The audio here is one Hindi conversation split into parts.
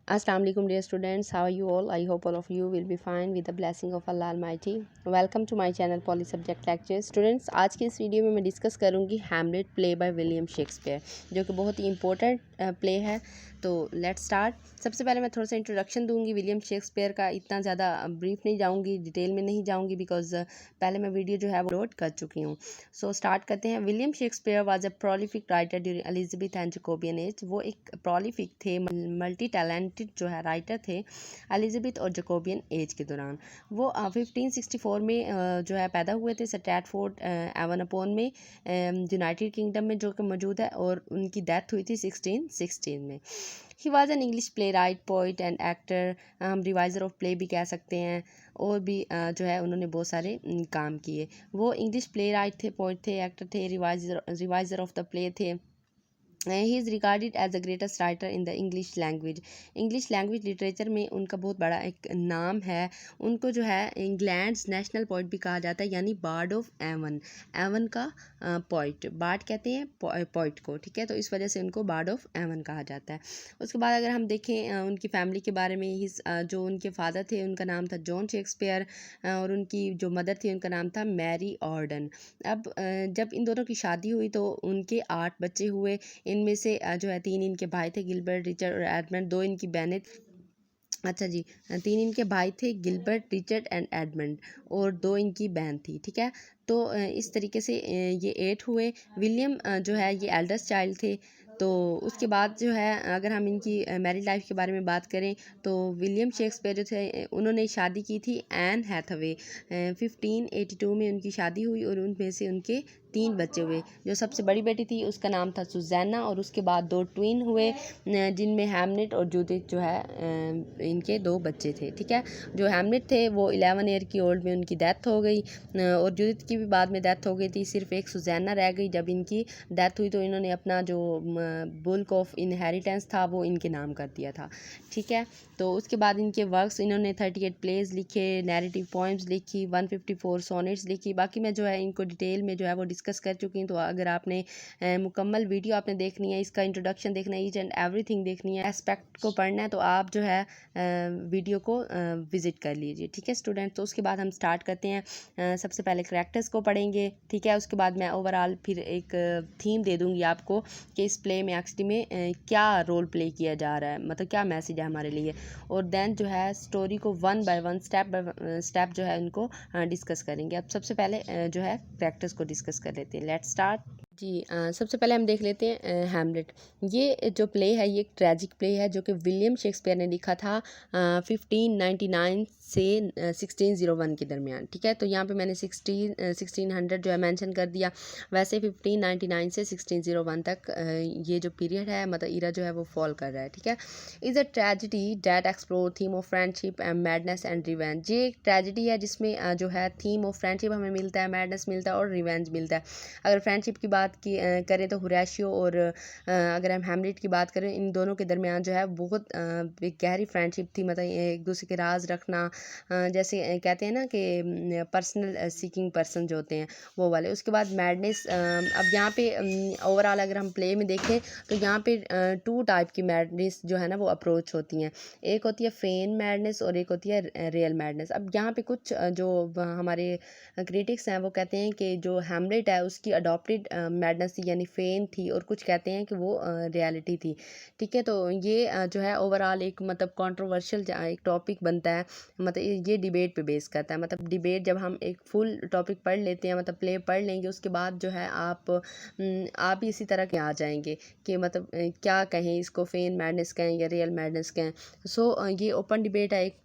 Assalamu alaikum dear students, how are you all? I hope all of you will be fine with the blessing of Allah Almighty. Welcome to my channel Poly Subject Lectures. Students, आज के इस वीडियो में मैं डिस्कस करूँगी Hamlet play by William Shakespeare, जो कि बहुत ही इंपॉर्टेंट प्ले है। तो लेट्स स्टार्ट। सबसे पहले मैं थोड़ा सा इंट्रोडक्शन दूंगी विलियम शेक्सपियर का, इतना ज़्यादा ब्रीफ नहीं जाऊंगी, डिटेल में नहीं जाऊंगी बिकॉज पहले मैं वीडियो जो है वो अपलोड कर चुकी हूँ। सो स्टार्ट करते हैं। William Shakespeare was a prolific writer during Elizabeth and Jacobian as. वो एक प्रोलिफिक थे, मल्टी टैलेंटेड जो है राइटर थे एलिजाबेथ और जैकोबियन एज के दौरान। वो 1564 में जो है पैदा हुए थे स्टैटफोर्ड एवन अपॉन में, यूनाइटेड किंगडम में जो कि मौजूद है, और उनकी डेथ हुई थी 1616 में। He was an English play right, poet and actor, हम रिवाइज़र ऑफ प्ले भी कह सकते हैं, और भी जो है उन्होंने बहुत सारे काम किए। वो इंग्लिश प्ले राइट थे, पोइट थे, एक्टर थे, रिवाइज़र ऑफ द प्ले थे। He is regarded as the greatest writer in the English language. English language literature में उनका बहुत बड़ा एक नाम है। उनको जो है इंग्लैंड्स नेशनल पोइट भी कहा जाता है, यानी बार्ड ऑफ एवन। एवन का पोइट, बार्ड कहते हैं पोइट को, ठीक है। तो इस वजह से उनको बार्ड ऑफ एवन कहा जाता है। उसके बाद अगर हम देखें उनकी फैमिली के बारे में, जो उनके फादर थे उनका नाम था जॉन शेक्सपियर, और उनकी जो मदर थी उनका नाम था मैरी ऑर्डन। अब जब इन दोनों की शादी हुई तो उनके 8 बच्चे हुए। इनमें से जो है 3 इनके भाई थे, गिलबर्ट, रिचर्ड और एडमंड। 2 इनकी बहनें, अच्छा जी, 3 इनके भाई थे, गिलबर्ट, रिचर्ड एंड एडमंड, और 2 इनकी बहन थी, ठीक है। तो इस तरीके से ये 8 हुए। विलियम जो है ये एल्डेस्ट चाइल्ड थे। तो उसके बाद जो है अगर हम इनकी मैरिड लाइफ के बारे में बात करें तो विलियम शेक्सपियर जो थे उन्होंने शादी की थी एन हैथवे। 1582 में उनकी शादी हुई, और उनमें से उनके 3 बच्चे हुए। जो सबसे बड़ी बेटी थी उसका नाम था सुजैना, और उसके बाद 2 ट्विन हुए जिनमें हैमलेट और जूडिथ जो है इनके 2 बच्चे थे, ठीक है। जो हैमलेट थे वो 11 ईयर की ओल्ड में उनकी डेथ हो गई, और जूडिथ की भी बाद में डेथ हो गई थी। सिर्फ एक सुजैना रह गई। जब इनकी डेथ हुई तो इन्होंने अपना जो बुल्क ऑफ इनहेरिटेंस था वो इनके नाम कर दिया था, ठीक है। तो उसके बाद इनके वर्क्स, इन्होंने 38 प्लेज लिखे, नैरेटिव पोइम्स लिखी, 154 सोनेट्स लिखी। बाकी मैं जो है इनको डिटेल में जो है वो डिस्कस कर चुकी हूँ। तो अगर आपने मुकम्मल वीडियो आपने देखनी है, इसका इंट्रोडक्शन देखना है, ईच एंड एवरीथिंग देखनी है, एस्पेक्ट को पढ़ना है, तो आप जो है वीडियो को विज़िट कर लीजिए, ठीक है स्टूडेंट। तो उसके बाद हम स्टार्ट करते हैं। सबसे पहले करैक्टर्स को पढ़ेंगे, ठीक है। उसके बाद मैं ओवरऑल फिर एक थीम दे दूँगी आपको कि इस प्ले में एक्चुअली में क्या रोल प्ले किया जा रहा है, मतलब क्या मैसेज है हमारे लिए। और देन जो है स्टोरी को 1 बाय 1 स्टेप बाय स्टेप जो है उनको डिस्कस करेंगे। अब सबसे पहले जो है करैक्टर्स को डिस्कस कर लेते हैं। लेट्स स्टार्ट जी। सबसे पहले हम देख लेते हैं हैमलेट। ये जो प्ले है ये एक ट्रेजिक प्ले है जो कि विलियम शेक्सपियर ने लिखा था 1599 से 1601 के दरमियान, ठीक है। तो यहाँ पे मैंने 1600 जो है मेंशन कर दिया। वैसे 1599 से 1601 तक ये जो पीरियड है, मतलब ईरा जो है वो फॉल कर रहा है, ठीक है। Is a tragedy that explore theme of friendship and madness and revenge. ये एक ट्रेजिडी है जिसमें जो है थीम ऑफ फ्रेंडशिप हमें मिलता है, मैडनेस मिलता है, और रिवेंज मिलता है। अगर फ्रेंडशिप की बात की करें तो होरेशियो, और अगर हम हैमलेट की बात करें, इन दोनों के दरमियान जो है बहुत एक गहरी फ्रेंडशिप थी। मतलब एक दूसरे के राज रखना, जैसे कहते हैं ना कि पर्सनल सीकिंग पर्सन जो होते हैं वो वाले। उसके बाद मैडनेस। अब यहाँ पे ओवरऑल अगर हम प्ले में देखें तो यहाँ पे 2 टाइप की मैडनेस जो है ना वो अप्रोच होती हैं। एक होती है फेन मैडनेस और एक होती है रियल मैडनेस। अब यहाँ पे कुछ जो हमारे क्रिटिक्स हैं वो कहते हैं कि जो हैमलेट है उसकी अडॉप्टेड मैडनेस थी, यानी फेन थी, और कुछ कहते हैं कि वो रियलिटी थी, ठीक है। तो ये जो है ओवरऑल एक मतलब कंट्रोवर्शियल एक टॉपिक बनता है, मतलब ये डिबेट पे बेस करता है। मतलब डिबेट जब हम एक फुल टॉपिक पढ़ लेते हैं, मतलब प्ले पढ़ लेंगे, उसके बाद जो है आप इसी तरह के आ जाएंगे कि मतलब क्या कहें, इसको फेन मैडनेस कहें या रियल मैडनेस कहें। सो ये ओपन डिबेट है एक।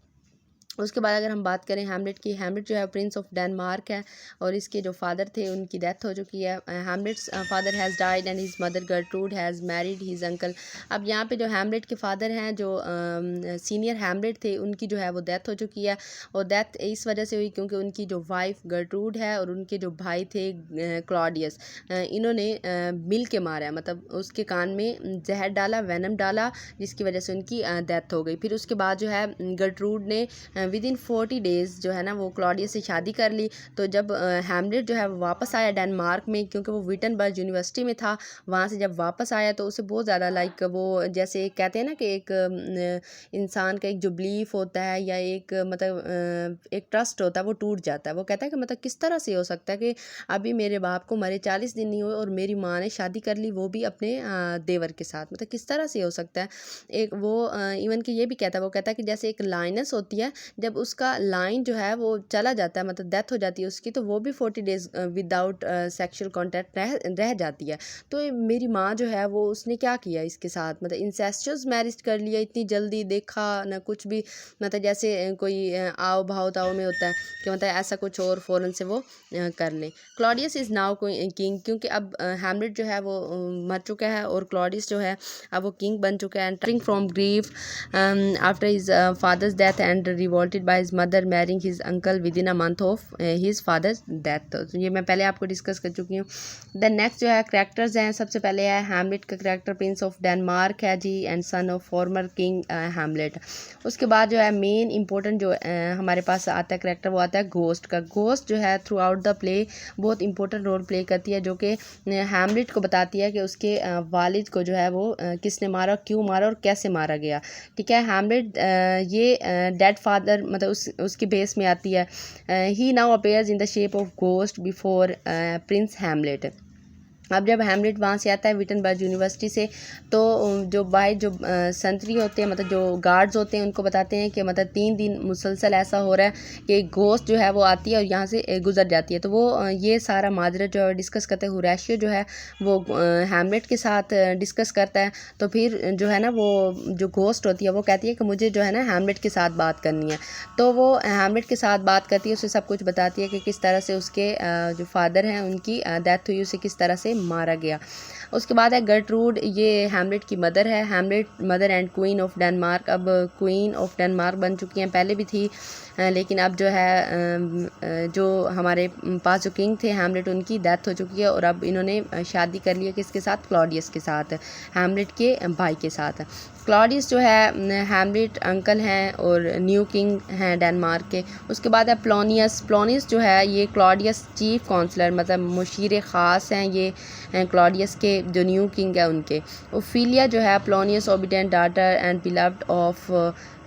उसके बाद अगर हम बात करें हैमलेट की, हैमलेट जो है प्रिंस ऑफ डेनमार्क है, और इसके जो फादर थे उनकी डेथ हो चुकी है। Hamlet's father has died and his mother Gertrude has married his uncle. अब यहाँ पे जो हैमलेट के फादर हैं, जो सीनियर हैमलेट थे, उनकी जो है वो डेथ हो चुकी है, और डेथ इस वजह से हुई क्योंकि उनकी जो वाइफ गर्ट्रूड है और उनके जो भाई थे क्लॉडियस, इन्होंने मिल के मारा है, मतलब उसके कान में जहर डाला, वेनम डाला, जिसकी वजह से उनकी डेथ हो गई। फिर उसके बाद जो है गर्ट्रूड ने विद इन 40 डेज़ जो है ना वो क्लॉडियस से शादी कर ली। तो जब हैमलेट जो है वो वापस आया डेनमार्क में, क्योंकि वो विटनबर्ग यूनिवर्सिटी में था, वहाँ से जब वापस आया तो उसे बहुत ज़्यादा लाइक वो जैसे कहते हैं ना कि एक इंसान का एक जो बिलीफ होता है या एक मतलब एक ट्रस्ट होता है वो टूट जाता है। वो कहता है कि मतलब किस तरह से हो सकता है कि अभी मेरे बाप को मरे 40 दिन नहीं हुए और मेरी माँ ने शादी कर ली, वो भी अपने देवर के साथ, मतलब किस तरह से हो सकता है। एक वो इवन कि ये भी कहता है, वो कहता है कि जैसे एक लाइनस होती है, जब उसका लाइन जो है वो चला जाता है, मतलब डेथ हो जाती है उसकी, तो वो भी 40 डेज़ विदाउट सेक्शुअल कॉन्टैक्ट रह जाती है। तो मेरी माँ जो है वो उसने क्या किया इसके साथ, मतलब इंसेस्चुअस मैरिज कर लिया इतनी जल्दी, देखा ना कुछ भी, मतलब जैसे कोई आओ भाव ताओ में होता है कि मतलब ऐसा कुछ और फ़ौरन से वो कर ले। क्लॉडियस इज़ नाउ किंग, क्योंकि अब हैमलेट जो है वो मर चुका है और क्लॉडियस जो है अब वो किंग बन चुका है। Entering from grief after his father's death and revolted by his mother marrying his uncle within a month of his father's death. तो ये मैं पहले आपको डिस्कस कर चुकी हूँ। द नेक्स्ट जो है करैक्टर्स हैं, सबसे पहले है हैमलेट का करैक्टर, प्रिंस ऑफ डेनमार्क है जी and son of former king Hamlet. उसके बाद जो है मेन इंपॉर्टेंट जो हमारे पास आता है करैक्टर, वो आता है घोस्ट का। घोस्ट जो है थ्रू आउट द प्ले बहुत इंपॉर्टेंट रोल प्ले करती है, जो कि हैमलेट को बताती है कि उसके वालिद को जो है वो किसने मारा, क्यों मारा और कैसे मारा गया। ठीक है, हैमलेट ये डेड फादर मतलब उसकी बेस में आती है। He now appears in the shape of ghost before prince Hamlet. अब जब हैमलेट वहाँ से आता है विटनबर्ग यूनिवर्सिटी से, तो जो संतरी होते हैं, मतलब जो गार्ड्स होते हैं, उनको बताते हैं कि मतलब 3 दिन मुसलसल ऐसा हो रहा है कि एक घोस्ट जो है वो आती है और यहाँ से गुजर जाती है। तो वो ये सारा माजरा जो है डिस्कस करते हैं। होरेशियो जो है वो हैमलेट के साथ डिस्कस करता है। तो फिर जो है ना वो जो घोस्ट होती है वो कहती है कि मुझे जो है ना हैमलेट के साथ बात करनी है। तो वो हैमलेट के साथ बात करती है, उसे सब कुछ बताती है कि किस तरह से उसके जो फादर हैं उनकी डेथ हुई, उसे किस तरह से मारा गया। उसके बाद है गर्ट्रूड, ये हैमलेट की मदर है। Hamlet mother and queen of Denmark, अब क्वीन ऑफ डेनमार्क बन चुकी हैं, पहले भी थी लेकिन अब जो है जो हमारे पास जो किंग थे हैमलेट, उनकी डेथ हो चुकी है और अब इन्होंने शादी कर ली है किसके साथ, क्लॉडियस के साथ, हैमलेट के भाई के साथ। क्लॉडियस जो है हैमलेट अंकल हैं और न्यू किंग हैं डेनमार्क के। उसके बाद है प्लोनियस। प्लोनियस जो है ये क्लॉडियस चीफ काउंसलर मतलब मुशीर ख़ास हैं ये क्लॉडियस के, जो न्यू किंग है उनके। ओफिलिया जो है Polonius obedient daughter and beloved of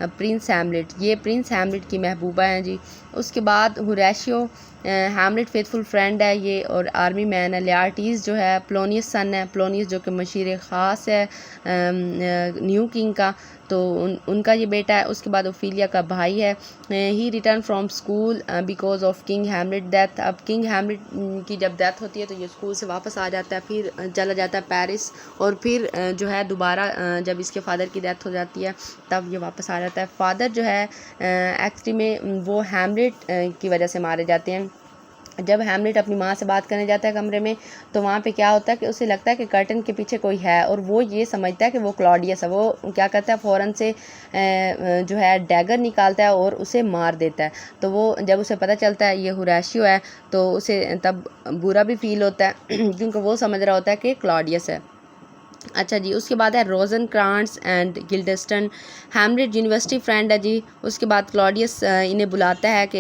prince Hamlet, ये प्रिंस हैमलेट की महबूबा हैं जी। उसके बाद होरेशियो हैमलेट फेथफुल फ्रेंड है ये और आर्मी मैन है। लियार्टीज़ जो है प्लोनियस सन है, प्लोनियस जो कि मशीर ख़ास है न्यू किंग का, तो उनका ये बेटा है। उसके बाद ओफिलिया का भाई है। He return from school because of king Hamlet death. अब किंग हैमलेट की जब डेथ होती है तो ये स्कूल से वापस आ जाता है, फिर चला जाता है पेरिस और फिर जो है दोबारा जब इसके फादर की डेथ हो जाती है तब ये वापस आ जाता है। फादर जो है एक्चुअली में वो हैमलेट की वजह से मारे जाते हैं। जब हैमलेट अपनी माँ से बात करने जाता है कमरे में, तो वहाँ पे क्या होता है कि उसे लगता है कि कर्टन के पीछे कोई है और वो ये समझता है कि वो क्लॉडियस है। वो क्या करता है, फ़ौरन से जो है डैगर निकालता है और उसे मार देता है। तो वो जब उसे पता चलता है ये होरेशियो है तो उसे तब बुरा भी फील होता है क्योंकि वो समझ रहा होता है कि क्लॉडियस है। अच्छा जी, उसके बाद है रोज़नक्रांट्ज़ एंड गिल्डेस्टन, हैमलेट यूनिवर्सिटी फ्रेंड है जी। उसके बाद क्लॉडियस इन्हें बुलाता है कि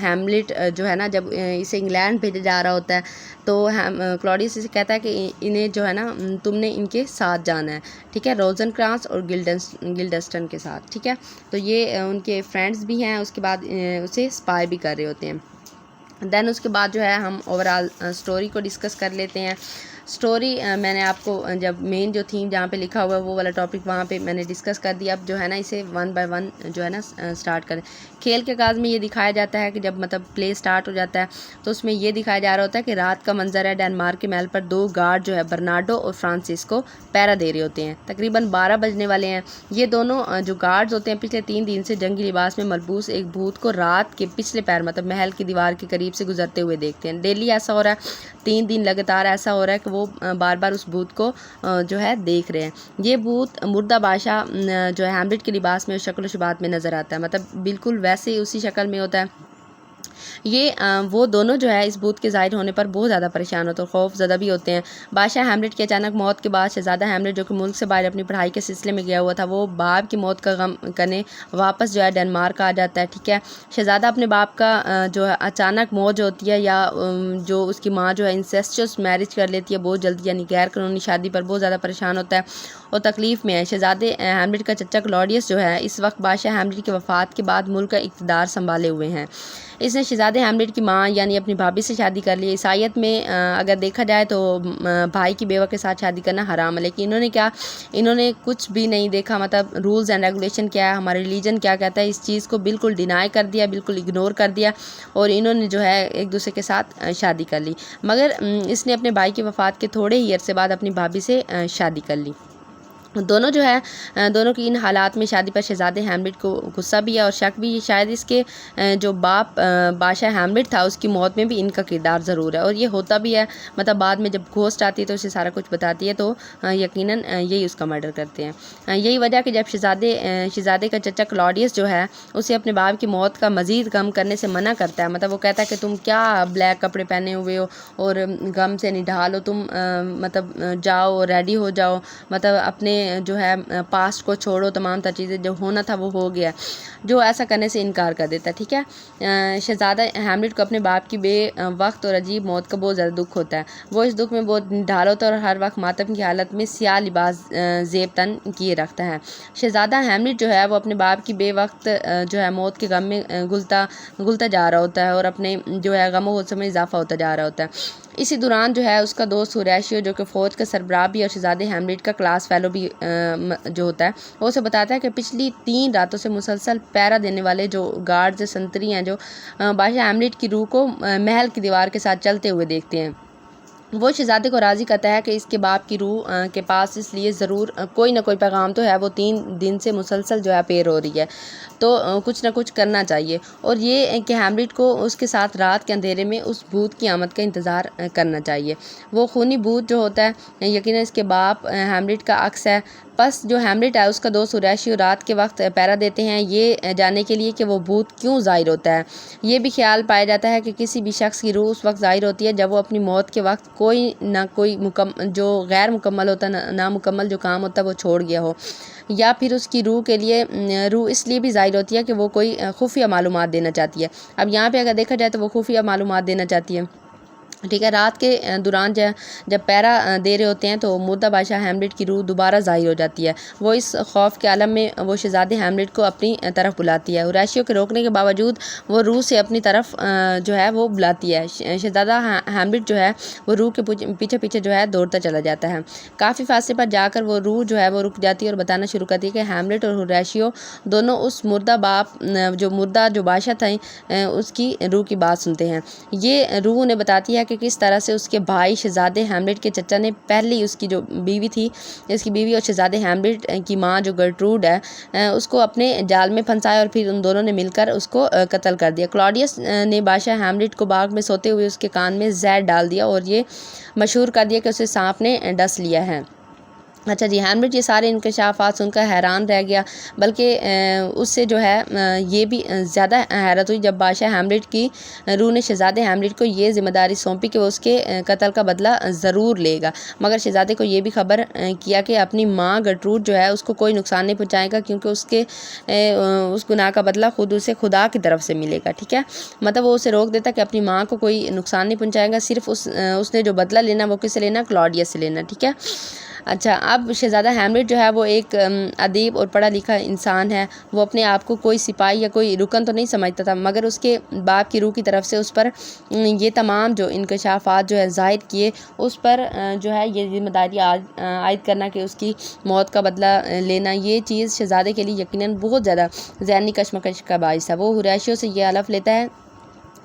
हैमलेट जो है ना जब इसे इंग्लैंड भेजा जा रहा होता है तो क्लॉडियस इसे कहता है कि इन्हें जो है ना तुमने इनके साथ जाना है, ठीक है, रोज़नक्रांट्ज़ और गिल्डेस्टन के साथ, ठीक है। तो ये उनके फ्रेंड्स भी हैं। उसके बाद उसे स्पाई भी कर रहे होते हैं। देन उसके बाद जो है हम ओवरऑल स्टोरी को डिस्कस कर लेते हैं। स्टोरी मैंने आपको जब मेन जो थीम जहाँ पे लिखा हुआ है वो वाला टॉपिक वहाँ पे मैंने डिस्कस कर दिया। अब जो है ना इसे 1 बाय 1 जो है ना स्टार्ट करें। खेल के आगाज़ में ये दिखाया जाता है कि जब मतलब प्ले स्टार्ट हो जाता है तो उसमें ये दिखाया जा रहा होता है कि रात का मंजर है। डेनमार्क के महल पर 2 गार्ड जो है बर्नार्डो और फ्रांसिस्को पहरा दे रहे होते हैं। तकरीबन 12 बजने वाले हैं। ये दोनों जो गार्ड्स होते हैं पिछले 3 दिन से जंगी लिबास में मलबूस एक भूत को रात के पिछले पैर मतलब महल की दीवार के करीब से गुजरते हुए देखते हैं। डेली ऐसा हो रहा है, 3 दिन लगातार ऐसा हो रहा है कि वो बार बार उस भूत को जो है देख रहे हैं। ये भूत मुर्दा बादशाह जो है हैमलेट के लिबास में शक्ल शुबात में नज़र आता है, मतलब बिल्कुल वैसे उसी शक्ल में होता है ये वो दोनों जो है इस भूत के ज़ाहिर होने पर बहुत ज़्यादा परेशान होते और खौफज़दा भी होते हैं। बादशाह हैमलेट की अचानक मौत के बाद शहज़ादा हैमलेट, जो कि मुल्क से बाहर अपनी पढ़ाई के सिलसिले में गया हुआ था, वो बाप की मौत का गम करने वापस जो है डेनमार्क आ जाता है। ठीक है, शहज़ादा अपने बाप का जो है अचानक मौत जो होती है, या जो उसकी माँ जो है इंसेस्चुअस मैरिज कर लेती है बहुत जल्दी, यानी गैर कानूनी शादी पर बहुत ज़्यादा परेशान होता है और तकलीफ़ में है। शहज़ादे हैमलेट का चचा क्लॉडियस जो है इस वक्त बादशाह हैमलेट की वफ़ात के बाद मुल्क का इक़्तिदार संभाले हुए हैं। इसने शहज़ादे हैमलेट की माँ यानी अपनी भाभी से शादी कर ली। ईसाईयत में अगर देखा जाए तो भाई की बेवा के साथ शादी करना हराम है, लेकिन इन्होंने कुछ भी नहीं देखा, मतलब रूल्स एंड रेगुलेशन क्या है, हमारा रिलीजन क्या कहता है, इस चीज़ को बिल्कुल डिनाई कर दिया, बिल्कुल इग्नोर कर दिया और इन्होंने जो है एक दूसरे के साथ शादी कर ली। मगर इसने अपने भाई की वफ़ात के थोड़े ही अरसे बाद अपनी भाभी से शादी कर ली। दोनों जो है दोनों की इन हालात में शादी पर शहज़ादे हैमलेट को गुस्सा भी है और शक भी। शायद इसके जो बाप बादशाह हैमलेट था उसकी मौत में भी इनका किरदार ज़रूर है और ये होता भी है। मतलब बाद में जब घोस्ट आती है तो उसे सारा कुछ बताती है, तो यकीनन यही उसका मर्डर करते हैं। यही वजह कि जब शहज़ादे का चचा क्लॉडियस जो है उसे अपने बाप की मौत का मज़ीद गम करने से मना करता है। मतलब वो कहता है कि तुम क्या ब्लैक कपड़े पहने हुए हो और गम से निढाल हो, तुम मतलब जाओ रेडी हो जाओ, मतलब अपने जो है पास्ट को छोड़ो, तमाम चीज़ें जो होना था वो हो गया, जो ऐसा करने से इनकार कर देता है। ठीक है, शहज़ादा हैमलेट को अपने बाप की वक्त और अजीब मौत का बहुत ज़्यादा दुख होता है। वो इस दुख में बहुत ढाल होता है और हर वक्त मातम की हालत में स्याह लिबास ज़ेब तन किए रखता है। शहज़ादा हैमलेट जो है वो अपने बाप की बेवक्त जो है मौत के गम में घुलता जा रहा होता है और अपने जो है गमो गुस्से में इजाफा होता जा रहा होता है। इसी दौरान जो है उसका दोस्त हुरैशियो, जो कि फ़ौज का सरबराह भी और शहज़ादे हैमलेट का क्लास फेलो भी जो होता है, वो उसे बताता है कि पिछली 3 रातों से मुसलसल पहरा देने वाले जो गार्ड्स संतरी हैं, जो बादशाह हैमलेट की रूह को महल की दीवार के साथ चलते हुए देखते हैं। वो शहज़ादे को राज़ी करता है कि इसके बाप की रूह के पास इसलिए ज़रूर कोई ना कोई पैगाम तो है, वो 3 दिन से मुसलसल जो है पेर हो रही है, तो कुछ ना कुछ करना चाहिए। और ये कि हैमलेट को उसके साथ रात के अंधेरे में उस भूत की आमद का इंतज़ार करना चाहिए। वो खूनी भूत जो होता है यकीनन इसके बाप हैमलेट का अक्स है। बस जो हैमलेट है उसका दोस्त हुरैशियो रात के वक्त पहरा देते हैं ये जानने के लिए कि वो भूत क्यों ज़ाहिर होता है। ये भी ख्याल पाया जाता है कि किसी भी शख्स की रूह उस वक्त ज़ाहिर होती है जब वो अपनी मौत के वक्त कोई ना कोई जो गैर मुकम्मल होता है, नामुकम्मल जो काम होता है वो छोड़ गया हो, या फिर उसकी रूह इसलिए भी ज़ाहिर होती है कि वो कोई खुफिया मालूमात देना चाहती है। अब यहाँ पे अगर देखा जाए तो वो खुफिया मालूमात देना चाहती है। ठीक है, रात के दौरान जब पहरा दे रहे होते हैं तो मुर्दा बादशाह हैमलेट की रूह दोबारा ज़ाहिर हो जाती है। वो इस खौफ के आलम में वो शहज़ादे हैमलेट को अपनी तरफ बुलाती है। हुरैशियो के रोकने के बावजूद वो रूह से अपनी तरफ जो है वो बुलाती है। शहज़ादा हैमलेट जो है वो रूह के पीछे पीछे जो है दौड़ता चला जाता है। काफ़ी फासले पर जाकर वो रूह जो है वो रुक जाती है और बताना शुरू करती है कि हैमलेट और हुरैशियो दोनों उस मुर्दा जो बादशाह था उसकी रूह की बात सुनते हैं। ये रूह उन्हें बताती है कि किस तरह से उसके भाई शहज़ादे हैमलेट के चचा ने पहले ही उसकी जो बीवी थी, इसकी बीवी और शहज़ादे हैमलेट की माँ जो गर्ट्रूड है उसको अपने जाल में फंसाया और फिर उन दोनों ने मिलकर उसको कत्ल कर दिया। क्लॉडियस ने बादशाह हैमलेट को बाग में सोते हुए उसके कान में जहर डाल दिया और ये मशहूर कर दिया कि उसे सांप ने डस लिया है। अच्छा जी, हैमलेट ये सारे इंकशाफात सुनकर हैरान रह गया, बल्कि उससे जो है ये भी ज़्यादा हैरत हुई जब बादशाह हैमलेट की रूह ने शहज़ादे हैमलेट को ये ज़िम्मेदारी सौंपी कि वो उसके कत्ल का बदला ज़रूर लेगा। मगर शहज़ादे को ये भी खबर किया कि अपनी माँ गर्ट्रूड जो है उसको कोई नुकसान नहीं पहुँचाएगा, क्योंकि उस गुनाह का बदला उसे खुदा की तरफ से मिलेगा। ठीक है, मतलब वो उसे रोक देता कि अपनी माँ को कोई नुकसान नहीं पहुँचाएगा, सिर्फ उसने जो बदला लेना वो किससे लेना, क्लॉडियस से लेना। ठीक है, अच्छा, अब शहज़ादा हैमलेट जो है वो एक अदीब और पढ़ा लिखा इंसान है। वो अपने आप को कोई सिपाही या कोई रुकन तो नहीं समझता था, मगर उसके बाप की रूह की तरफ से उस पर ये तमाम जो इंकशाफात जो है ज़ाहिर किए, उस पर जो है ये जिम्मेदारी आयद करना कि उसकी मौत का बदला लेना, ये चीज़ शहज़ादे के लिए यकीनन बहुत ज़्यादा ज़हनी कशमकश का बाइस है। वो हुरैशियो से ये हलफ लेता है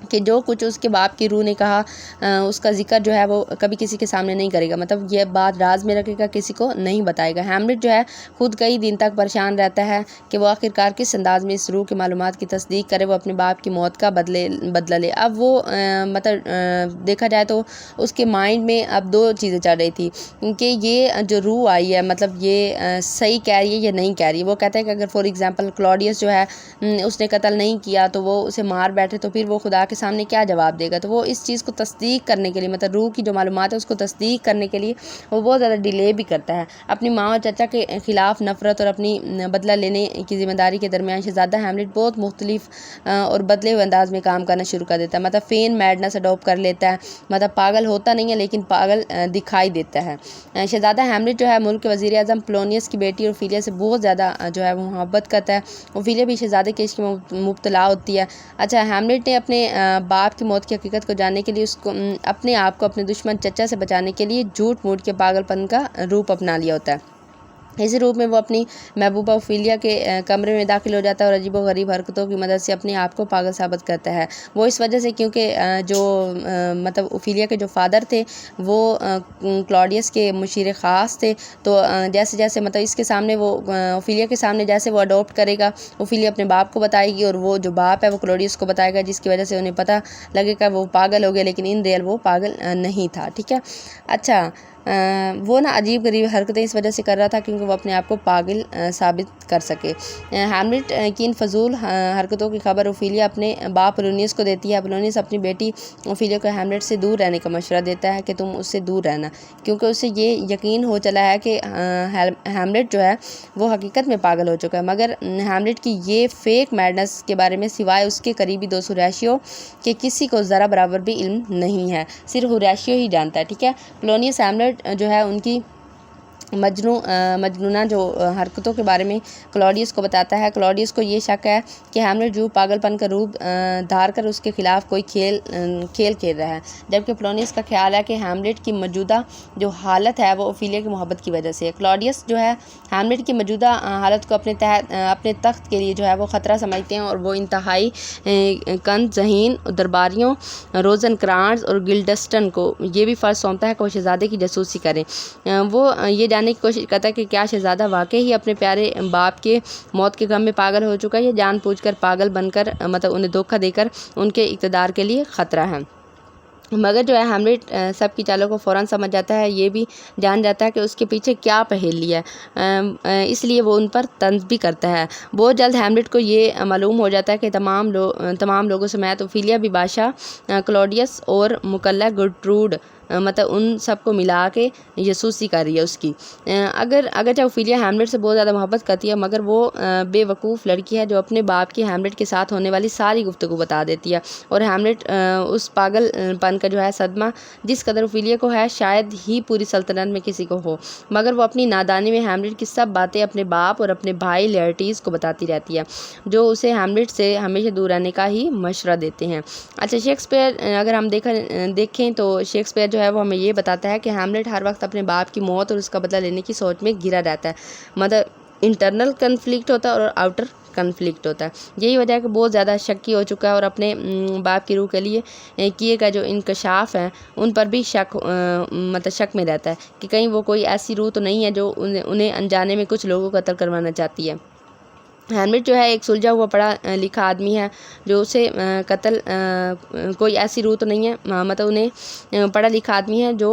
कि जो कुछ उसके बाप की रूह ने कहा उसका जिक्र जो है वो कभी किसी के सामने नहीं करेगा, मतलब ये बात राज में रखेगा, किसी को नहीं बताएगा। हैमलेट जो है खुद कई दिन तक परेशान रहता है कि वो आखिरकार किस अंदाज में इस रूह की मालूमात की तस्दीक करे, वो अपने बाप की मौत का बदला ले। अब वो मतलब देखा जाए तो उसके माइंड में अब 2 चीज़ें चल रही थी कि ये जो रूह आई है मतलब ये सही कह रही है या नहीं कह रही है। वो कहता है कि अगर फॉर एग्ज़ाम्पल क्लॉडियस जो है उसने कत्ल नहीं किया तो वो उसे मार बैठे, तो फिर वो खुदा के सामने क्या जवाब देगा। तो वो इस चीज़ को तस्दीक करने के लिए, मतलब रूह की जो मालूमात है उसको तस्दीक करने के लिए वो बहुत ज़्यादा डिले भी करता है। अपनी माँ और चाचा के ख़िलाफ़ नफ़रत और अपनी बदला लेने की ज़िम्मेदारी के दरमियान शहज़ादा हैमलेट बहुत मुख्तलिफ और बदले हुए अंदाज में काम करना शुरू कर देता है। मतलब फ़ेन मैडनेस अडॉप्ट कर लेता है, मतलब पागल होता नहीं है लेकिन पागल दिखाई देता है। शहज़ादा हैमलेट जो है मुल्क के वज़ीर आज़म पोलोनियस की बेटी ओफिलिया से बहुत ज़्यादा जो है वो मोहब्बत करता है। ओफिलिया भी शहज़ादे के इश्क में मुब्तला होती है। अच्छा, हैमलेट ने अपने बाप की मौत की हकीकत को जानने के लिए उसको अपने आप को अपने दुश्मन चचा से बचाने के लिए झूठ मूठ के पागलपन का रूप अपना लिया होता है। इसी रूप में वो अपनी महबूबा ओफिलिया के कमरे में दाखिल हो जाता है और अजीबोगरीब हरकतों की मदद से अपने आप को पागल साबित करता है। वो इस वजह से क्योंकि मतलब ओफिलिया के जो फादर थे वो क्लॉडियस के मुशीर ख़ास थे। तो जैसे जैसे मतलब इसके सामने वो ओफिलिया के सामने जैसे वो अडॉप्ट करेगा, ओफिलिया अपने बाप को बताएगी और वो जो बाप है वो क्लॉडियस को बताएगा, जिसकी वजह से उन्हें पता लगेगा वो पागल हो गया, लेकिन इन रियल वो पागल नहीं था। ठीक है। अच्छा, वो ना अजीब गरीब हरकतें इस वजह से कर रहा था क्योंकि वो अपने आप को पागल साबित कर सके। हैमलेट की इन फजूल हरकतों की खबर ओफिलिया अपने बाप पोलोनियस को देती है। पोलोनियस अपनी बेटी ओफिलिया को हैमलेट से दूर रहने का मशवरा देता है कि तुम उससे दूर रहना, क्योंकि उसे ये यकीन हो चला है कि हैमलेट जो है वो हकीकत में पागल हो चुका है। मगर हैमलेट की ये फेक मैडनेस के बारे में सिवाय उसके करीबी दोस्त हुरैशियो के किसी को ज़रा बराबर भी इल्म नहीं है, सिर्फ हुरैशियो ही जानता है। ठीक है। पोलोनियस हैमलेट जो है उनकी मजनूना जो हरकतों के बारे में क्लॉडियस को बताता है। क्लॉडियस को ये शक है कि हैमलेट जो पागलपन का रूप धार कर उसके खिलाफ कोई खेल खेल रहा है, जबकि पोलोनियस का ख्याल है कि हैमलेट की मौजूदा जो हालत है वो ओफिलिया की मोहब्बत की वजह से है। क्लॉडियस जो है हैमलेट की मौजूदा हालत को अपने तख्त के लिए जो है वो ख़तरा समझते हैं और वो इंतहाई कंद जहीन दरबारियों रोज़नक्रांट्ज़ और गिल्डस्टन को ये भी फ़र्ज़ सौंपता है कि वो शहज़ादे की जासूसी करें। वो ये जानने की कोशिश करता है कि क्या शहज़ादा वाकई ही अपने प्यारे बाप के मौत के गम में पागल हो चुका है या जानबूझकर पागल बनकर मतलब उन्हें धोखा देकर उनके इक़्तिदार के लिए ख़तरा है। मगर जो है हैमलेट सब की चालों को फ़ौरन समझ जाता है, ये भी जान जाता है कि उसके पीछे क्या पहेली है, इसलिए वो उन पर तंज भी करता है। बहुत जल्द हैमलेट को ये मालूम हो जाता है कि तमाम लोगों समेत ओफिलिया भी बादशाह क्लॉडियस और मुकल्ला गुड्रूड मतलब उन सबको मिला के जासूसी कर रही है उसकी। अगर ओफिलिया हैमलेट से बहुत ज़्यादा मोहब्बत करती है, मगर वो बेवकूफ़ लड़की है जो अपने बाप की हैमलेट के साथ होने वाली सारी गुफ्तगू बता देती है। और हैमलेट उस पागलपन का जो है सदमा जिस कदर ओफिलिया को है शायद ही पूरी सल्तनत में किसी को हो, मगर वो अपनी नादानी में हैमलेट की सब बातें अपने बाप और अपने भाई लेयर्टीज़ को बताती रहती है, जो उसे हैमलेट से हमेशा दूर रहने का ही मशवरा देते हैं। अच्छा, शेक्सपियर अगर हम देखें तो शेक्सपियर जो है वो हमें ये बताता है कि हैमलेट हर वक्त अपने बाप की मौत और उसका बदला लेने की सोच में घिरा रहता है। मतलब इंटरनल कन्फ्लिक्ट होता है और आउटर कन्फ्लिक्ट होता है। यही वजह है कि बहुत ज़्यादा शक्की हो चुका है और अपने बाप की रूह के लिए किए गए जो इंकशाफ हैं उन पर भी मतलब शक में रहता है कि कहीं वो कोई ऐसी रूह तो नहीं है जो उन्हें अनजाने में कुछ लोगों को कत्ल करवाना चाहती है। हैमलेट जो है एक सुलझा हुआ पढ़ा लिखा आदमी है जो उसे कत्ल कोई ऐसी रूह तो नहीं है, मतलब उन्हें पढ़ा लिखा आदमी है जो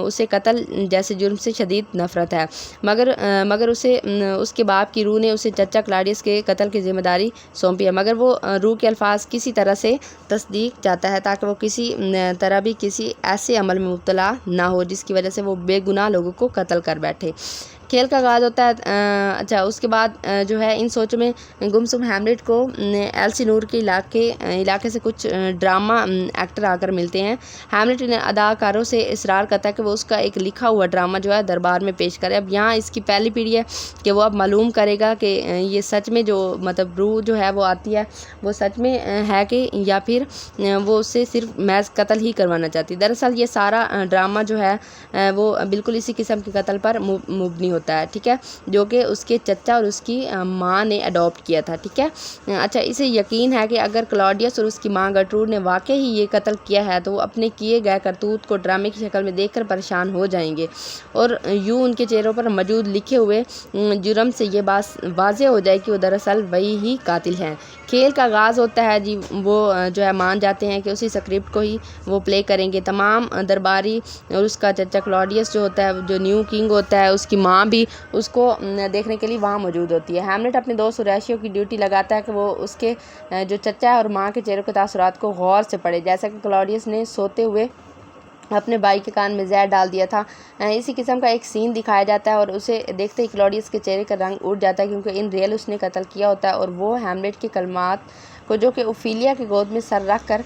उसे कत्ल जैसे जुर्म से शदीद नफ़रत है, मगर उसे उसके बाप की रूह ने उसे चचा क्लॉडियस के कत्ल की जिम्मेदारी सौंपी है। मगर वो रूह के अल्फाज किसी तरह से तस्दीक चाहता है ताकि वो किसी तरह भी किसी ऐसे अमल में मुब्तला ना हो जिसकी वजह से वो बेगुनाह लोगों को कत्ल कर बैठे। खेल का आगाज़ होता है। अच्छा, उसके बाद जो है इन सोचों में गुमसुम हैमलेट को एल्सिनोर के इलाके से कुछ ड्रामा एक्टर आकर मिलते हैं। हैमलेट इन अदाकारों से इसरार करता है कि वो उसका एक लिखा हुआ ड्रामा जो है दरबार में पेश करे। अब यहाँ इसकी पहली पीढ़ी है कि वो अब मालूम करेगा कि ये सच में जो मतलब रूह जो है वो आती है वो सच में है कि या फिर वो उससे सिर्फ महज कत्ल ही करवाना चाहती है। दरअसल ये सारा ड्रामा जो है वो बिल्कुल इसी किस्म के कत्ल पर मुबनी होता है। ठीक है, जो कि उसके चचा और उसकी माँ ने अडॉप्ट किया था। ठीक है। अच्छा, इसे यकीन है कि अगर क्लॉडियस और उसकी माँ गर्ट्रूड ने वाकई ही ये कत्ल किया है तो वो अपने किए गए करतूत को ड्रामे की शक्ल में देखकर परेशान हो जाएंगे और यूँ उनके चेहरों पर मौजूद लिखे हुए जुर्म से ये बात वाज़ेह हो जाए कि वो दरअसल वही ही कातिल हैं। खेल का आगाज़ होता है जी, वो जो है मान जाते हैं कि उसी स्क्रिप्ट को ही वो प्ले करेंगे। तमाम दरबारी और उसका चचा क्लॉडियस जो होता है जो न्यू किंग होता है, उसकी माँ माँ भी उसको देखने के लिए वहाँ मौजूद होती है। हैमलेट अपने दोस्त होरेशियो की ड्यूटी लगाता है कि वो उसके जो चचा है और माँ के चेहरे के तासुरात को गौर से पढ़े, जैसा कि क्लॉडियस ने सोते हुए अपने भाई के कान में जहर डाल दिया था। इसी किस्म का एक सीन दिखाया जाता है और उसे देखते ही क्लॉडियस के चेहरे का रंग उड़ जाता है, क्योंकि इन रियल उसने कत्ल किया होता है और वो हैमलेट के कलमात को जो कि ओफिलिया की गोद में सर रख कर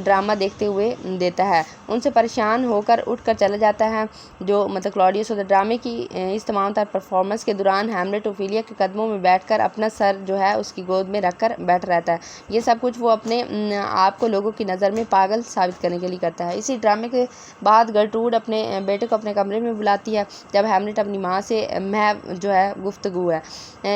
ड्रामा देखते हुए देता है। उनसे परेशान होकर उठकर चला जाता है जो मतलब क्लॉडियस होता है। ड्रामे की इस तमाम तर परफॉर्मेंस के दौरान हैमलेट ओफिलिया के कदमों में बैठकर अपना सर जो है उसकी गोद में रख कर बैठ रहता है। ये सब कुछ वो अपने आप को लोगों की नज़र में पागल साबित करने के लिए करता है। इसी ड्रामे के बाद गर्ट्रूड अपने बेटे को अपने कमरे में बुलाती है जब हैमलेट अपनी माँ से महव जो है गुफ्तगू है।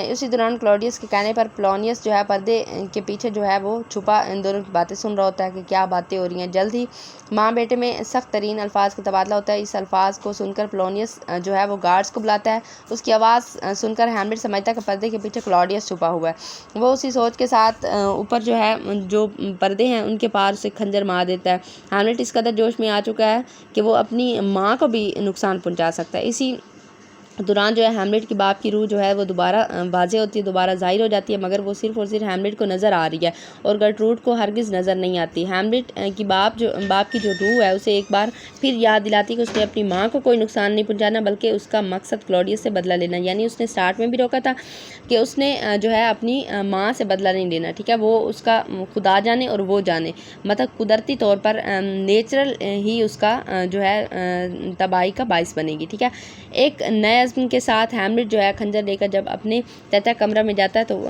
इसी दौरान क्लॉडियस के कहने पर पोलोनियस जो है पर्दे के पीछे जो है वो छुपा इन दोनों की बातें सुन रहा होता है कि क्या बातें हो रही हैं। जल्द ही माँ बेटे में सख्त तरीन अल्फाज का तबादला होता है। इस अल्फाज को सुनकर पोलोनियस जो है वो गार्ड्स को बुलाता है। उसकी आवाज़ सुनकर हैमलेट समझता है कि पर्दे के पीछे क्लॉडियस छुपा हुआ है। वो उसी सोच के साथ ऊपर जो है जो पर्दे हैं उनके पार से खंजर मार देता है। हैमलेट इस कदर जोश में आ चुका है कि वो अपनी माँ को भी नुकसान पहुँचा सकता है। इसी दौरान जो है हैमलेट की बाप की रूह जो है वो दोबारा वाज़ेह होती है, दोबारा ज़ाहिर हो जाती है, मगर वो सिर्फ और सिर्फ हैमलेट को नज़र आ रही है और गर्ट्रूड को हरगिज़ नज़र नहीं आती। हैमलेट की बाप की जो रूह है उसे एक बार फिर याद दिलाती है कि उसने अपनी माँ को कोई नुकसान नहीं पहुँचाना, बल्कि उसका मकसद क्लॉडियस से बदला लेना। यानी उसने स्टार्ट में भी रोका था कि उसने जो है अपनी माँ से बदला नहीं लेना, ठीक है, वो उसका खुदा जाने और वो जाने, मतलब कुदरती तौर पर नेचुरल ही उसका जो है तबाही का बाइस बनेगी, ठीक है। एक नए अज़्म के साथ हैमलेट जो है खंजर लेकर जब अपने चाचा कमरा में जाता है तो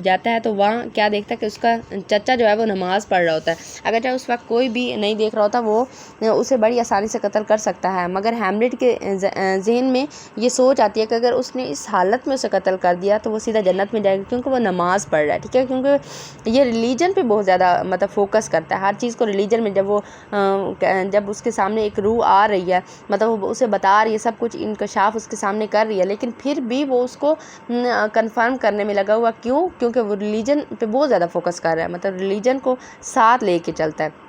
जाता है तो वहाँ क्या देखता है कि उसका चचा जो है वो नमाज़ पढ़ रहा होता है। अगर चाहे उस वक्त कोई भी नहीं देख रहा होता वो उसे बड़ी आसानी से कत्ल कर सकता है, मगर हैमलेट के जहन में ये सोच आती है कि अगर उसने इस हालत में उसे कत्ल कर दिया तो वो सीधा जन्नत में जाएगा, क्योंकि वो नमाज़ पढ़ रहा है, ठीक है। क्योंकि ये रिलीजन पे बहुत ज़्यादा मतलब फोकस करता है, हर चीज़ को रिलीजन में जब उसके सामने एक रूह आ रही है, मतलब वो उसे बता रही है, सब कुछ इंकशाफ उसके सामने कर रही है, लेकिन फिर भी वो उसको कंफर्म करने में लगा हुआ। क्यों? क्योंकि वो रिलीजन पे बहुत ज़्यादा फोकस कर रहा है, मतलब रिलीजन को साथ लेके चलता है।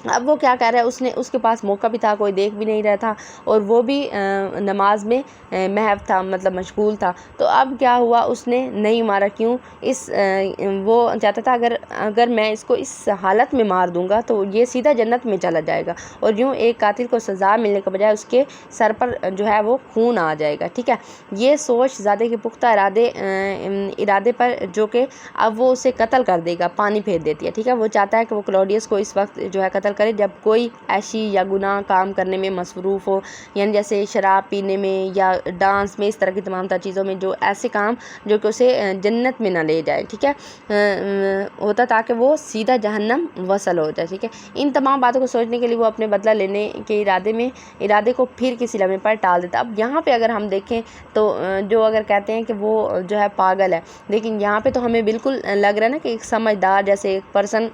अब वो क्या कर रहा है, उसके पास मौका भी था, कोई देख भी नहीं रहा था और वो भी नमाज में महव था, मतलब मशगूल था। तो अब क्या हुआ, उसने नहीं मारा। क्यों? वो चाहता था अगर मैं इसको इस हालत में मार दूंगा तो ये सीधा जन्नत में चला जाएगा और यूँ एक कातिल को सज़ा मिलने के बजाय उसके सर पर जो है वो खून आ जाएगा, ठीक है। ये सोच ज़्यादा के पुख्ता इरादे पर जो कि अब वो उसे कत्ल कर देगा पानी फेर देती है, ठीक है। वो चाहता है कि वो क्लॉडियस को इस वक्त जो है कत्ल करे जब कोई ऐशी या गुनाह काम करने में मसरूफ़ हो, यानी जैसे शराब पीने में या डांस में, इस तरह की तमाम चीज़ों में, जो ऐसे काम जो कि उसे जन्नत में ना ले जाए, ठीक है, होता, ताकि वो सीधा जहन्नम वसल हो जाए, ठीक है। इन तमाम बातों को सोचने के लिए वो अपने बदला लेने के इरादे को फिर किसी लम्हे पर टाल देता। अब यहाँ पे अगर हम देखें तो जो अगर कहते हैं कि वो जो है पागल है, लेकिन यहाँ पे तो हमें बिल्कुल लग रहा है ना कि एक समझदार जैसे एक पर्सन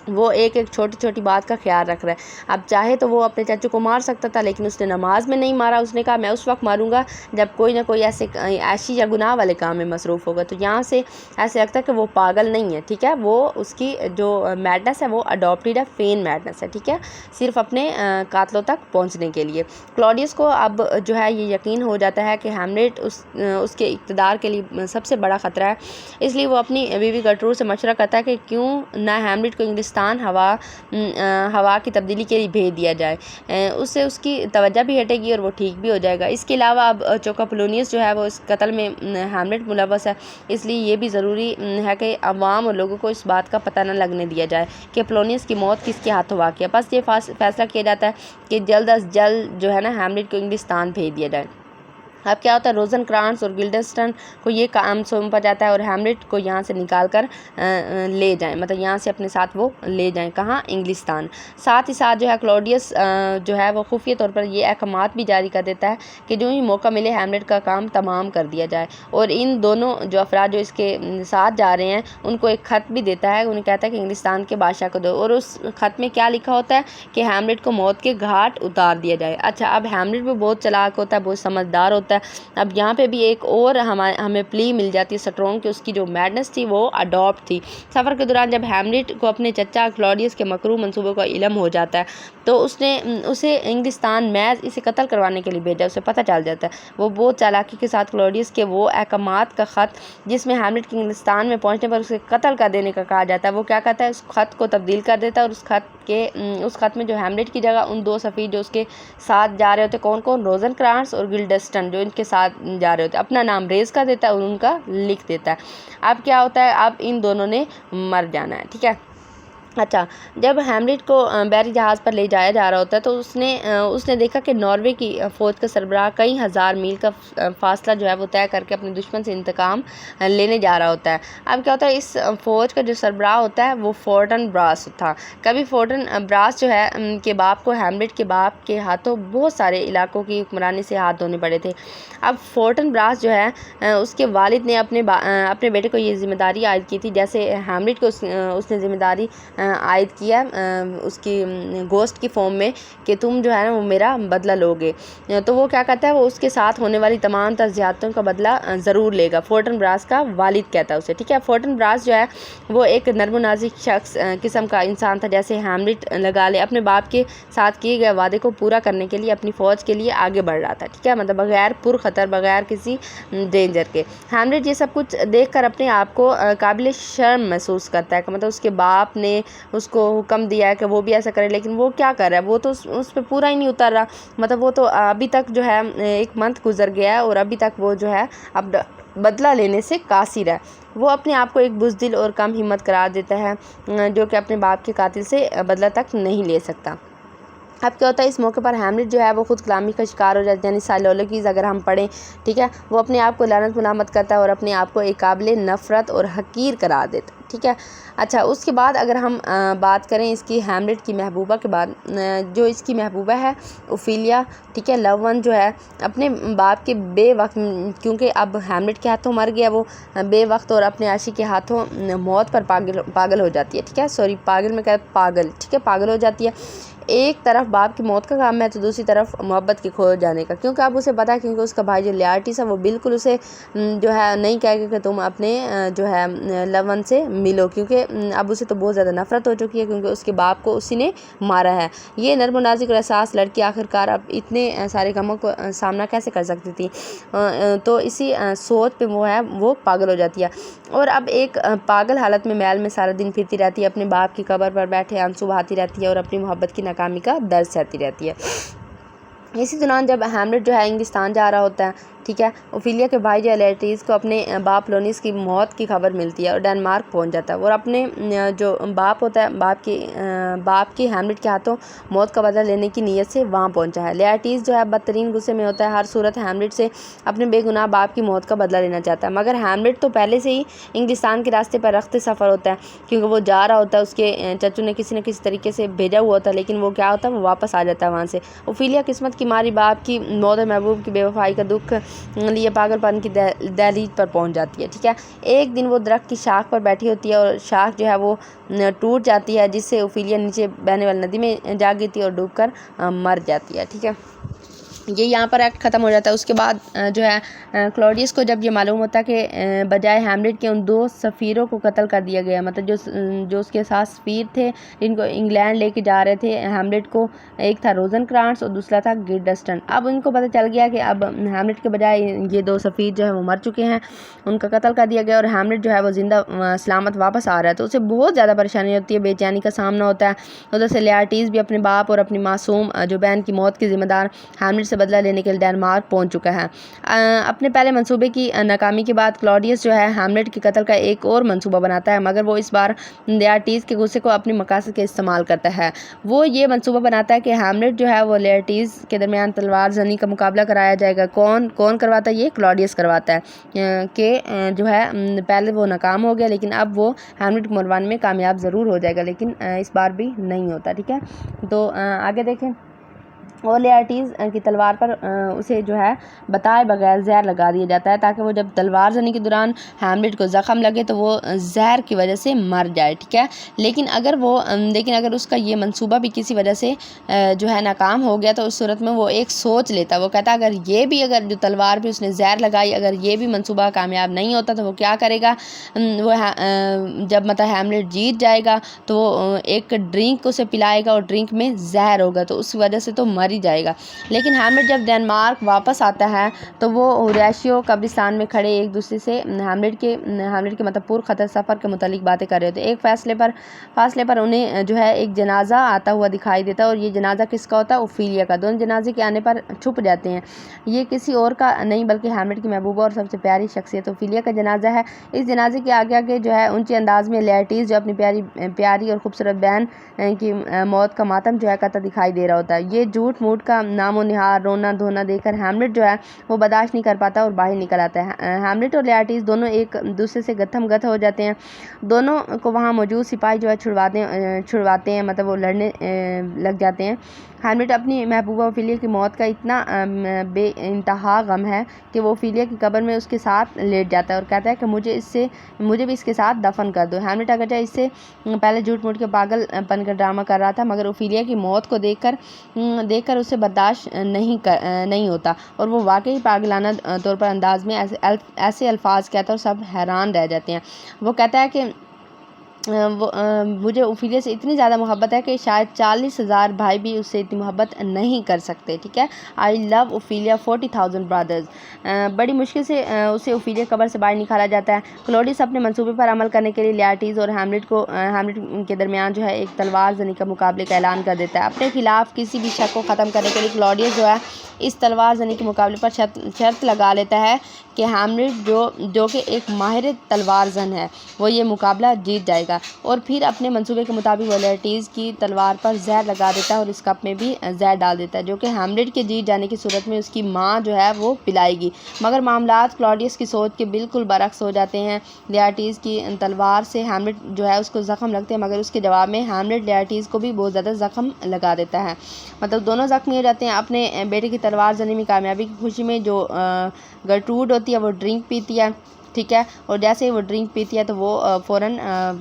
वो एक छोटी छोटी बात का ख्याल रख रहा है। अब चाहे तो वो अपने चाचू को मार सकता था, लेकिन उसने नमाज में नहीं मारा। उसने कहा मैं उस वक्त मारूंगा जब कोई ना कोई ऐसी या गुनाह वाले काम में मसरूफ़ होगा। तो यहाँ से ऐसे लगता है कि वो पागल नहीं है, ठीक है, वो उसकी जो मैडनेस है वो अडॉप्टेड है, फेन मैडनेस है, ठीक है, सिर्फ अपने कातलों तक पहुँचने के लिए। क्लॉडियस को अब जो है ये यकीन हो जाता है कि हैमलेट उसके इक़्तिदार के लिए सबसे बड़ा ख़तरा है, इसलिए वो अपनी बीवी गर्ट्रूड से मशवरा करता है कि क्यों ना हैमलेट को इंग्लिस्तान हवा की तब्दीली के लिए भेज दिया जाए, उससे उसकी तवज्जो भी हटेगी और वो ठीक भी हो जाएगा। इसके अलावा अब चौका पोलोनियस जो है वो इस कत्ल में हैमलेट मुलव्वस है, इसलिए ये भी ज़रूरी है कि अवाम और लोगों को इस बात का पता न लगने दिया जाए कि पोलोनियस की मौत किसके हाथों वाक़ है। बस ये फैसला किया जाता है कि जल्द अज जल्द जो है ना हैमलेट को इंग्लिस्तान भेज दिया जाए। अब क्या होता है, रोज़नक्रांट्ज़ और गिल्डेस्टर्न को ये काम सौंपा जाता है और हैमलेट को यहाँ से निकाल कर ले जाएं, मतलब यहाँ से अपने साथ वो ले जाएं, कहाँ, इंग्लिस्तान। साथ ही साथ जो है क्लॉडियस जो है वो खुफिया तौर पर ये अहकामात भी जारी कर देता है कि जो ही मौका मिले हैमलेट का काम तमाम कर दिया जाए और इन दोनों जो अफराद जो इसके साथ जा रहे हैं उनको एक ख़त भी देता है। उन्हें कहता है कि इंग्लिस्तान के बादशाह को दो, और उस ख़त में क्या लिखा होता है कि हैमलेट को मौत के घाट उतार दिया जाए। अच्छा, अब हैमलेट भी बहुत चालाक होता है, बहुत समझदार होता है है। अब यहाँ पे भी एक और हमें प्ली मिल जाती है स्ट्रॉन्ग कि उसकी जो मैडनेस थी वो अडॉप्ट थी। सफ़र के दौरान जब हैमलेट को अपने चचा क्लॉडियस के मकरूह मंसूबों का इल्म हो जाता है तो उसने उसे इंग्लिस्तान महज इसे कत्ल करवाने के लिए भेजा। उसे पता चल जाता है, वो बहुत चालाकी के साथ क्लॉडियस के वो अहकामात का ख़त जिसमें हैमलेट के इंग्लिस्तान में पहुँचने पर उसे कत्ल कर देने का कहा जाता है, वो क्या कहता है, उस ख़त को तब्दील कर देता है और उस ख़त में जो हैमलेट की जगह उन 2 सफ़ीर जो उसके साथ जा रहे होते, कौन कौन, रोज़नक्रांट्स और गिल्डस्टन जो इनके साथ जा रहे होते, अपना नाम रेज़ कर देता है और उनका लिख देता है। अब क्या होता है, अब इन दोनों ने मर जाना है। ठीक है। अच्छा, जब हैमलेट को बैरी जहाज़ पर ले जाया जा रहा होता है तो उसने देखा कि नॉर्वे की फ़ौज का सरबराह कई हज़ार मील का फ़ासला जो है वो तय करके अपने दुश्मन से इंतकाम लेने जा रहा होता है। अब क्या होता है, इस फ़ौज का जो सरबराह होता है वो फोर्टनब्रास था। कभी फोर्टनब्रास जो है के बाप को हैमलेट के बाप के हाथों बहुत सारे इलाकों की हुक्मरानी से हाथ धोने पड़े थे। अब फोर्टनब्रास जो है उसके वालिद ने अपने बेटे को ये जिम्मेदारी आयद की थी, जैसे हैमलेट को उसने जिम्मेदारी आयद किया उसकी गोश्त की फॉर्म में कि तुम जो है ना वो मेरा बदला लोगे। तो वो क्या कहता है, वो उसके साथ होने वाली तमाम ज़्यादतियों का बदला ज़रूर लेगा। फोर्टनब्रास का वालिद कहता है उसे। ठीक है। फोर्टनब्रास जो है वो एक नर्म नाज़िक शख्स किस्म का इंसान था, जैसे हैमलेट लगा ले अपने बाप के साथ किए गए वादे को पूरा करने के लिए अपनी फ़ौज के लिए आगे बढ़ रहा था। ठीक है, मतलब बगैर पुरखतर, बगैर किसी डेंजर के। हैमलेट ये सब कुछ देख कर अपने आप को काबिल शर्म महसूस करता है कि मतलब उसके बाप ने उसको हुक्म दिया है कि वो भी ऐसा करे, लेकिन वो क्या कर रहा है, वो तो उस पर पूरा ही नहीं उतर रहा। मतलब वो तो अभी तक जो है 1 मंथ गुजर गया है और अभी तक वो जो है अब बदला लेने से कासिर है। वो अपने आप को एक बुज़दिल और कम हिम्मत करार देता है जो कि अपने बाप के कातिल से बदला तक नहीं ले सकता। अब क्या होता है, इस मौके पर हैमलेट जो है वो खुद कलामी का शिकार हो जाता है, यानी साइलोलॉजीज़ अगर हम पढ़ें, ठीक है, वो अपने आप को लानत मुलामत करता है और अपने आप को एक काबिल नफ़रत और हकीर करार देता है। ठीक है। अच्छा, उसके बाद अगर हम बात करें इसकी हैमलेट की महबूबा के बाद, जो इसकी महबूबा है ओफिलिया, ठीक है, लव वन जो है अपने बाप के बेवक्त, क्योंकि अब हैमलेट के हाथों मर गया वो बेवक्त और अपने आशिक के हाथों मौत पर पागल हो जाती है। ठीक है, सॉरी पागल में क्या, पागल, ठीक है, पागल हो जाती है। एक तरफ बाप की मौत का काम है तो दूसरी तरफ मोहब्बत के खो जाने का, क्योंकि अब उसे पता है, क्योंकि उसका भाई जो लियार्टिस है वो बिल्कुल उसे जो है नहीं कहेगा कि तुम अपने जो है लवन से मिलो, क्योंकि अब उसे तो बहुत ज़्यादा नफरत हो चुकी है, क्योंकि उसके बाप को उसी ने मारा है। ये नर्म नाज़िक और एहसास लड़की आखिरकार अब इतने सारे गमों को सामना कैसे कर सकती थी, तो इसी सोच पे वो पागल हो जाती है और अब एक पागल हालत में महल में सारा दिन फिरती रहती है, अपने बाप की कब्र पर बैठे आंसू बहाती रहती है और अपनी मोहब्बत की नाकामी का दर्द सहती रहती है। इसी दौरान जब हैमलेट जो है इंग्लिस्तान जा रहा होता है, ठीक है, ओफिलिया के भाई जो लेटीज़ को अपने बाप लोनिस की मौत की खबर मिलती है और डेनमार्क पहुंच जाता है और अपने जो बाप होता है बाप की हैमलेट के हाथों मौत का बदला लेने की नीयत से वहां पहुंचा है। लेटीज़ जो है बदतरीन गुस्से में होता है, हर सूरत हैमलेट से अपने बेगुनाह बाप की मौत का बदला लेना चाहता है, मगर हैमलेट तो पहले से ही इंग्लिस्तान के रास्ते पर रखते सफ़र होता है, क्योंकि वो जा रहा होता है, उसके चचू ने किसी न किसी तरीके से भेजा हुआ होता है, लेकिन वो क्या होता है, वो वापस आ जाता है वहाँ से। ओफिलिया किस्मत की मारी बाप की मौत और महबूब की बेवफाई का दुख लिए पागलपन की दहलीज पर पहुंच जाती है। ठीक है, एक दिन वो दरख्त की शाख पर बैठी होती है और शाख जो है वो टूट जाती है, जिससे ओफिलिया नीचे बहने वाली नदी में जा गिरती है और डूबकर मर जाती है। ठीक है, ये यहाँ पर एक्ट ख़त्म हो जाता है। उसके बाद जो है क्लॉडियस को जब ये मालूम होता है कि बजाय हैमलेट के उन 2 सफ़ीरों को कत्ल कर दिया गया, मतलब जो उसके साथ सफ़ीर थे जिनको इंग्लैंड लेके जा रहे थे हैमलेट को, एक था रोज़नक्रांट्स और दूसरा था गिल्डस्टन। अब उनको पता चल गया कि अब हैमलेट के बजाय ये 2 सफ़ीर जो है वो मर चुके हैं, उनका कत्ल कर दिया गया और हैमलेट जो है वो जिंदा सलामत वापस आ रहा है, तो उसे बहुत ज़्यादा परेशानी होती है, बेचैनी का सामना होता है। उधर से लियार्टिस भी अपने बाप और अपनी मासूम जो बहन की मौत की जिम्मेदार हैमलेट से बदला लेने के लिए डेनमार्क पहुंच चुका है। अपने पहले मंसूबे की नाकामी के बाद क्लॉडियस जो है हैमलेट के कत्ल का एक और मंसूबा बनाता है, मगर वो इस बार लियार्टिस के गुस्से को अपनी मकासद के इस्तेमाल करता है। वो ये मंसूबा बनाता है कि हैमलेट जो है वो लियार्टिस के दरमियान तलवार जनी का मुकाबला कराया जाएगा। कौन करवाता है, ये क्लॉडियस करवाता है कि जो है पहले वो नाकाम हो गया, लेकिन अब वो हैमलेट को मरवाने में कामयाब ज़रूर हो जाएगा, लेकिन इस बार भी नहीं होता। ठीक है, तो आगे देखें। और लेआर्टीज़ की तलवार पर उसे जो है बताए बगैर जहर लगा दिया जाता है, ताकि वो जब तलवार जनी के दौरान हैमलेट को ज़ख़म लगे तो वो जहर की वजह से मर जाए, ठीक है। लेकिन अगर उसका ये मंसूबा भी किसी वजह से जो है नाकाम हो गया, तो उस सूरत में वो एक सोच लेता, वो कहता अगर जो तलवार पर उसने जहर लगाई, अगर ये भी मंसूबा कामयाब नहीं होता तो वो क्या करेगा, जब मतलब हैमलेट जीत जाएगा तो वो एक ड्रिंक उसे पिलाएगा और ड्रिंक में जहर होगा, तो उस वजह से तो मर ही जाएगा। लेकिन हैमलेट जब डेनमार्क वापस आता है तो वो होरेशियो कब्रिस्तान में खड़े एक दूसरे से हैमलेट के मतलब पुरखतर सफ़र के मुतालिक बातें कर रहे होते। एक फासले पर उन्हें जो है एक जनाजा आता हुआ दिखाई देता है, और ये जनाजा किसका होता है, ओफिलिया का। दोनों जनाजे के आने पर छुप जाते हैं। ये किसी और का नहीं बल्कि हैमलेट की महबूबा और सबसे प्यारी शख्सियत ओफिलिया का जनाजा है। इस जनाजे के आगे जो है ऊंचे अंदाज में लेआर्टीज़ जो अपनी प्यारी और खूबसूरत बहन की मौत का मातम जो है करता दिखाई दे रहा होता है। ये झूठ मूठ का नामो निहार रोना धोना देखकर हैमलेट जो है वो बर्दाश्त नहीं कर पाता और बाहर निकल आता है। हैमलेट और लेआर्टीज़ दोनों एक दूसरे से गत्थम-गत्थ हो जाते हैं। दोनों को वहाँ मौजूद सिपाही जो है छुड़वाते हैं, मतलब वो लड़ने लग जाते हैं। हैमलेट अपनी महबूबा ओफिलिया की मौत का इतना बेइंतहा गम है कि वो ओफिलिया की कब्र में उसके साथ लेट जाता है और कहता है कि मुझे भी इसके साथ दफन कर दो। हैमलेट अगरचे इससे पहले झूठ मूठ के पागलपन का ड्रामा कर रहा था, मगर ओफिलिया की मौत को देखकर उसे बर्दाश्त नहीं होता, और वो वाकई पागलाना तौर पर अंदाज में ऐसे अल्फाज कहता है और सब हैरान रह जाते हैं। वो कहता है कि मुझे ओफिलिया से इतनी ज़्यादा मोहब्बत है कि शायद 40,000 भाई भी उससे इतनी मोहब्बत नहीं कर सकते, ठीक है। I love Ophelia 40,000 brothers. बड़ी मुश्किल से उसे ओफिलिया कब्र से बाहर निकाला जाता है। क्लॉडियस अपने मंसूबे पर अमल करने के लिए लेआर्टीज़ और हैमलेट के दरमियान जो है एक तलवार जनी का मुकाबले का ऐलान कर देता है। अपने खिलाफ किसी भी शक को ख़त्म करने के लिए क्लॉडियस जो है इस तलवार जनी के मुकाबले पर शर्त लगा लेता है कि हैमलेट जो कि एक माहिर तलवार जन है, वो ये मुकाबला जीत जाएगा। और फिर अपने मंसूबे के मुताबिक वो लेआर्टीज़ की तलवार पर जहर लगा देता है और इस कप में भी जहर डाल देता है, जो कि हैमलेट के जीत जाने की सूरत में उसकी माँ जो है वो पिलाएगी। मगर मामलात क्लॉडियस की सोच के बिल्कुल बरक्स हो जाते हैं। लेआर्टीज़ की तलवार से हैमलेट जो है उसको ज़ख़म लगते हैं, मगर उसके जवाब में हैमलेट लेआर्टीज़ को भी बहुत ज़्यादा ज़ख़म लगा देता है। मतलब दोनों ज़ख्मी हो जाते हैं। अपने बेटे की तलवार जनी में कामयाबी की खुशी में जो गर्ट्रूड होती है वो ड्रिंक पीती है, ठीक है। और जैसे ही वो ड्रिंक पीती है तो वो फ़ौरन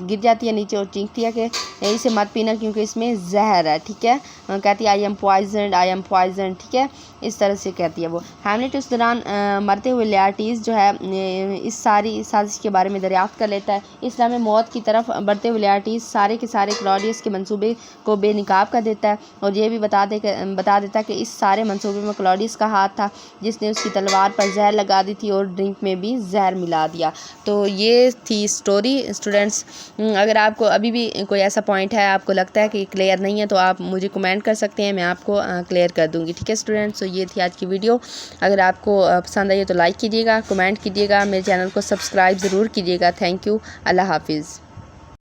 गिर जाती है नीचे और चीखती है कि इसे मत पीना क्योंकि इसमें जहर है, ठीक है। कहती है आई एम पॉइजन, ठीक है, इस तरह से कहती है वो। हैमलेट उस दौरान मरते हुए लेआर्टीज़ जो है इस सारी साजिश के बारे में दरियाफ्त कर लेता है। इस तरह में मौत की तरफ बढ़ते हुए लेआर्टीज़ सारे के सारे क्लॉडियस के मंसूबे को बेनकाब कर देता है और ये भी बता देता है कि इस सारे मंसूबे में क्लॉडियस का हाथ था, जिसने उसकी तलवार पर जहर लगा दी थी और ड्रिंक में भी जहर मिला दिया। तो ये थी स्टोरी स्टूडेंट्स। अगर आपको अभी भी कोई ऐसा पॉइंट है आपको लगता है कि क्लियर नहीं है तो आप मुझे कमेंट कर सकते हैं, मैं आपको क्लियर कर दूंगी, ठीक है स्टूडेंट्स। तो ये थी आज की वीडियो। अगर आपको पसंद आई तो लाइक कीजिएगा, कमेंट कीजिएगा, मेरे चैनल को सब्सक्राइब ज़रूर कीजिएगा। Thank you. अल्लाह हाफिज़।